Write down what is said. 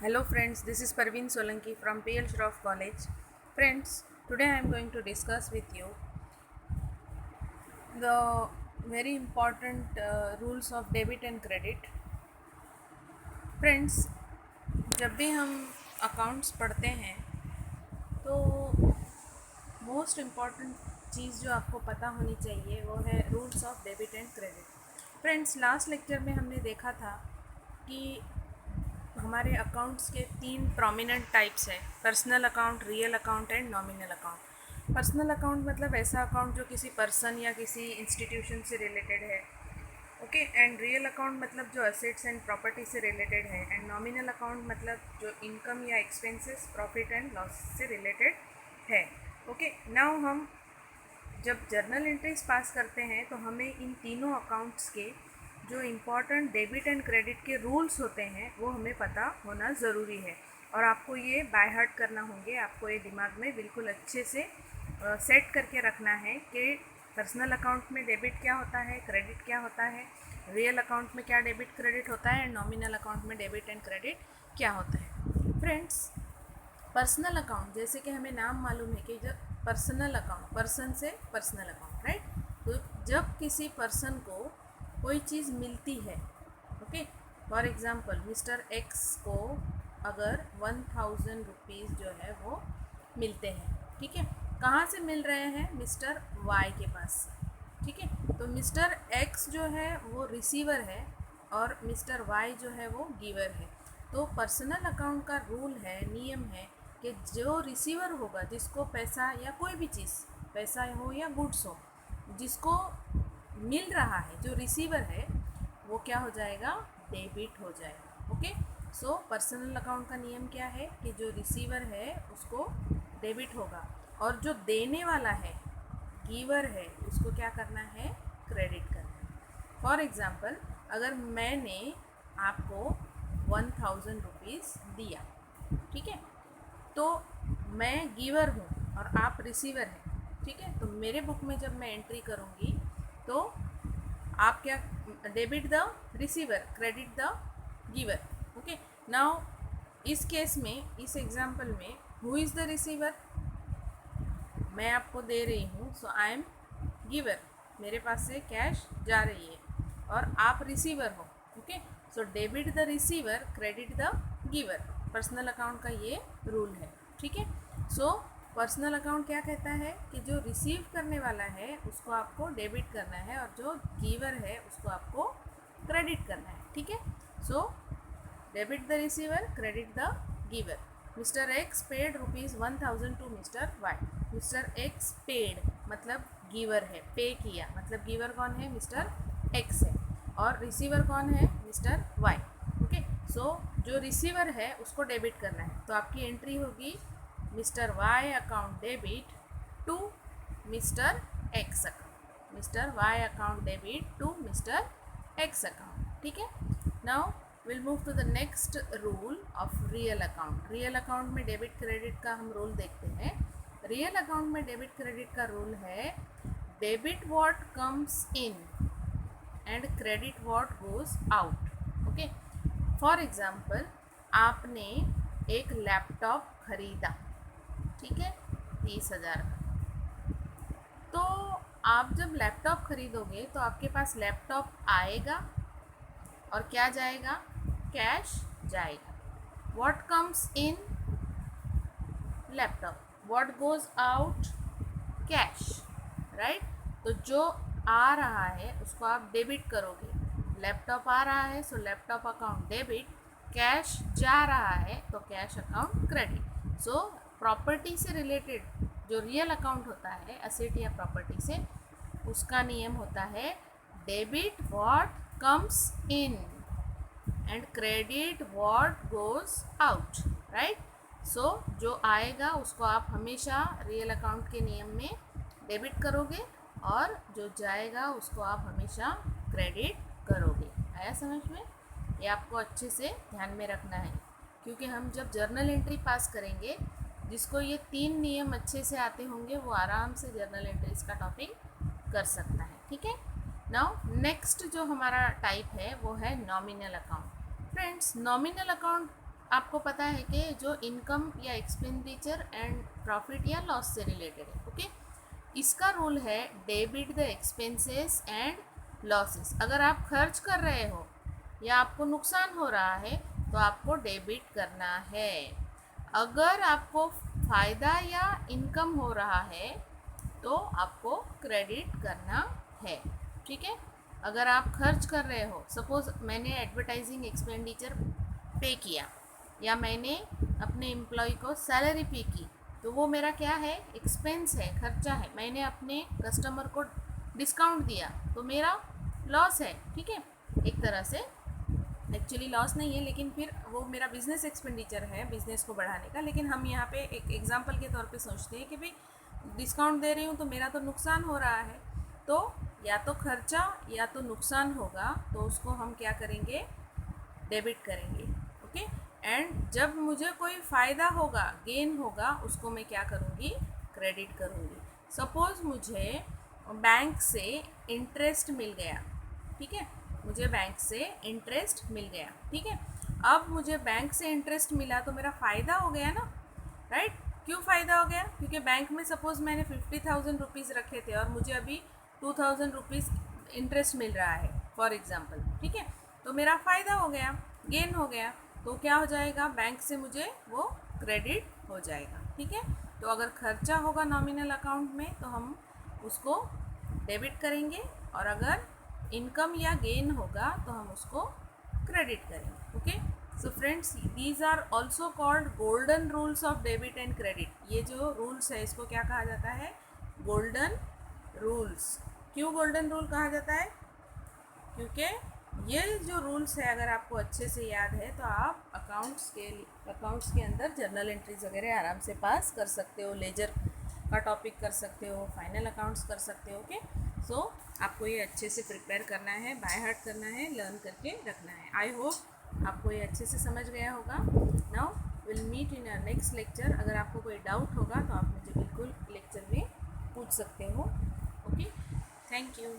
Hello friends, this is Parveen Solanki from PL Shroff College. Friends, today I am going to discuss with you the very important rules of debit and credit. Friends, जब भी हम accounts पढ़ते हैं तो most important चीज़ जो आपको पता होनी चाहिए वो है rules of debit and credit. Friends, last lecture में हमने देखा था कि हमारे अकाउंट्स के तीन प्रोमिनेंट टाइप्स हैं, personal account, real account and nominal account. Personal account मतलब ऐसा अकाउंट जो किसी पर्सन या किसी इंस्टीट्यूशन से रिलेटेड है, ओके। एंड रियल अकाउंट मतलब जो असेट्स एंड प्रॉपर्टी से रिलेटेड है। एंड नॉमिनल अकाउंट मतलब जो इनकम या एक्सपेंसेस, प्रॉफिट एंड लॉस से रिलेटेड है, ओके। नाउ हम जब जर्नल एंट्रीज पास करते हैं तो हमें इन तीनों अकाउंट्स के जो इम्पॉर्टेंट डेबिट एंड क्रेडिट के रूल्स होते हैं वो हमें पता होना ज़रूरी है, और आपको ये बाय हार्ट करना होंगे। आपको ये दिमाग में बिल्कुल अच्छे से सेट करके रखना है कि पर्सनल अकाउंट में डेबिट क्या होता है, क्रेडिट क्या होता है, रियल अकाउंट में क्या डेबिट क्रेडिट होता है, एंड नॉमिनल अकाउंट में डेबिट एंड क्रेडिट क्या होता है। फ्रेंड्स, पर्सनल अकाउंट जैसे कि हमें नाम मालूम है कि जब पर्सनल अकाउंट, पर्सन से पर्सनल अकाउंट, राइट। तो जब किसी पर्सन को कोई चीज़ मिलती है, okay, for example mister x को अगर 1000 रुपीज़ जो है वो मिलते हैं, ठीक है। कहाँ से मिल रहे हैं? मिस्टर वाई के पास, ठीक है। तो मिस्टर एक्स जो है वो रिसीवर है और मिस्टर वाई जो है वो गिवर है। तो पर्सनल अकाउंट का रूल है, नियम है कि जो रिसीवर होगा, जिसको पैसा या कोई भी चीज़, पैसा हो या गुड्स हो, जिसको मिल रहा है, जो रिसीवर है, वो क्या हो जाएगा? डेबिट हो जाएगा, ओके। सो पर्सनल अकाउंट का नियम क्या है कि जो रिसीवर है उसको डेबिट होगा, और जो देने वाला है, गिवर है, उसको क्या करना है? क्रेडिट करना है। फॉर एग्ज़ाम्पल, अगर मैंने आपको 1000 रुपीज़ दिया, ठीक है, तो मैं गिवर हूँ और आप रिसीवर हैं, ठीक है। तो मेरे बुक में जब मैं एंट्री करूँगी तो आप क्या? Debit the receiver, credit the giver, okay. Now इस केस में, इस एग्जांपल में, हु इज़ द रिसीवर? मैं आपको दे रही हूँ, सो आई एम गिवर, मेरे पास से कैश जा रही है, और आप रिसीवर हो, okay. So debit the receiver, credit the giver, personal account का ये रूल है, ठीक है। सो पर्सनल अकाउंट क्या कहता है कि जो रिसीव करने वाला है उसको आपको डेबिट करना है, और जो गिवर है उसको आपको क्रेडिट करना है, ठीक है। So debit the receiver, credit the giver. Mister X paid ₹1000 to mister Y. Mister X paid मतलब गिवर है, पे किया मतलब गिवर कौन है? मिस्टर एक्स है, और रिसीवर कौन है? Mister Y, okay. सो जो रिसीवर है उसको डेबिट करना है, तो आपकी एंट्री होगी mister Y account debit to mister X account, mister Y account debit to mister X account, ठीक है। Now will move to the next rule of real account. Real account में डेबिट क्रेडिट का हम rule देखते हैं। Real account में debit credit का rule है debit what comes in and credit what goes out, okay. For example, आपने एक लैपटॉप खरीदा, ठीक है, 30,000 का। तो आप जब लैपटॉप खरीदोगे तो आपके पास लैपटॉप आएगा और क्या जाएगा? कैश जाएगा। What comes in? Laptop. What goes out? Cash, right. तो जो आ रहा है उसको आप डेबिट करोगे। लैपटॉप आ रहा है सो लैपटॉप अकाउंट डेबिट, कैश जा रहा है तो cash account credit. So property से रिलेटेड जो रियल अकाउंट होता है, असेट या प्रॉपर्टी से, उसका नियम होता है debit what comes in and credit what goes out, right. So जो आएगा उसको आप हमेशा रियल अकाउंट के नियम में डेबिट करोगे, और जो जाएगा उसको आप हमेशा क्रेडिट करोगे। आया समझ में? ये आपको अच्छे से ध्यान में रखना है, क्योंकि हम जब जर्नल एंट्री पास करेंगे, जिसको ये तीन नियम अच्छे से आते होंगे वो आराम से जर्नल एंट्रीज का टॉपिक कर सकता है, ठीक है। नाउ नेक्स्ट जो हमारा टाइप है वो है nominal account. Friends, nominal account आपको पता है कि जो इनकम या एक्सपेंडिचर एंड प्रॉफिट या लॉस से रिलेटेड है, ओके। इसका रूल है debit the expenses and losses. अगर आप खर्च कर रहे हो या आपको नुकसान हो रहा है तो आपको डेबिट करना है। अगर आपको फ़ायदा या इनकम हो रहा है तो आपको क्रेडिट करना है, ठीक है। अगर आप खर्च कर रहे हो, सपोज़ मैंने एडवर्टाइजिंग एक्सपेंडिचर पे किया या मैंने अपने एम्प्लॉय को सैलरी पे की, तो वो मेरा क्या है, एक्सपेंस है, खर्चा है। मैंने अपने कस्टमर को डिस्काउंट दिया तो मेरा लॉस है, ठीक है। एक तरह से एक्चुअली लॉस नहीं है, लेकिन फिर वो मेरा बिजनेस एक्सपेंडिचर है बिजनेस को बढ़ाने का। लेकिन हम यहाँ पे एक एग्जांपल के तौर पे सोचते हैं कि भाई डिस्काउंट दे रही हूँ तो मेरा तो नुकसान हो रहा है, तो या तो खर्चा या तो नुकसान होगा, तो उसको हम क्या करेंगे, डेबिट करेंगे, ओके। एंड जब मुझे कोई फ़ायदा होगा, गेन होगा, उसको मैं क्या करूँगी, क्रेडिट करूँगी। सपोज़ मुझे बैंक से इंटरेस्ट मिल गया, ठीक है, मुझे बैंक से इंटरेस्ट मिल गया, ठीक है। अब मुझे बैंक से इंटरेस्ट मिला तो मेरा फ़ायदा हो गया ना, राइट। क्यों फ़ायदा हो गया, क्योंकि बैंक में सपोज़ मैंने 50,000 रुपीज़ रखे थे और मुझे अभी 2,000 रुपीज़ इंटरेस्ट मिल रहा है फॉर एग्ज़ाम्पल, ठीक है। तो मेरा फ़ायदा हो गया, गेन हो गया, तो क्या हो जाएगा, बैंक से मुझे वो क्रेडिट हो जाएगा, ठीक है। तो अगर खर्चा होगा नॉमिनल अकाउंट में तो हम उसको डेबिट करेंगे, और अगर इनकम या गेन होगा तो हम उसको क्रेडिट करेंगे, okay. So friends, these are also called golden rules of debit and credit. ये जो रूल्स है इसको क्या कहा जाता है, गोल्डन रूल्स। क्यों गोल्डन रूल कहा जाता है, क्योंकि ये जो रूल्स है अगर आपको अच्छे से याद है तो आप अकाउंट्स के अंदर जर्नल एंट्रीज वगैरह आराम से पास कर सकते हो, लेजर का टॉपिक कर सकते हो, फाइनल अकाउंट्स कर सकते हो, ओके। सो आपको ये अच्छे से प्रिपेयर करना है, बाय हार्ट करना है, लर्न करके रखना है। आई होप आपको ये अच्छे से समझ गया होगा। Now will meet in a next lecture. अगर आपको कोई डाउट होगा तो आप मुझे बिल्कुल लेक्चर में पूछ सकते हो, ओके। Thank you.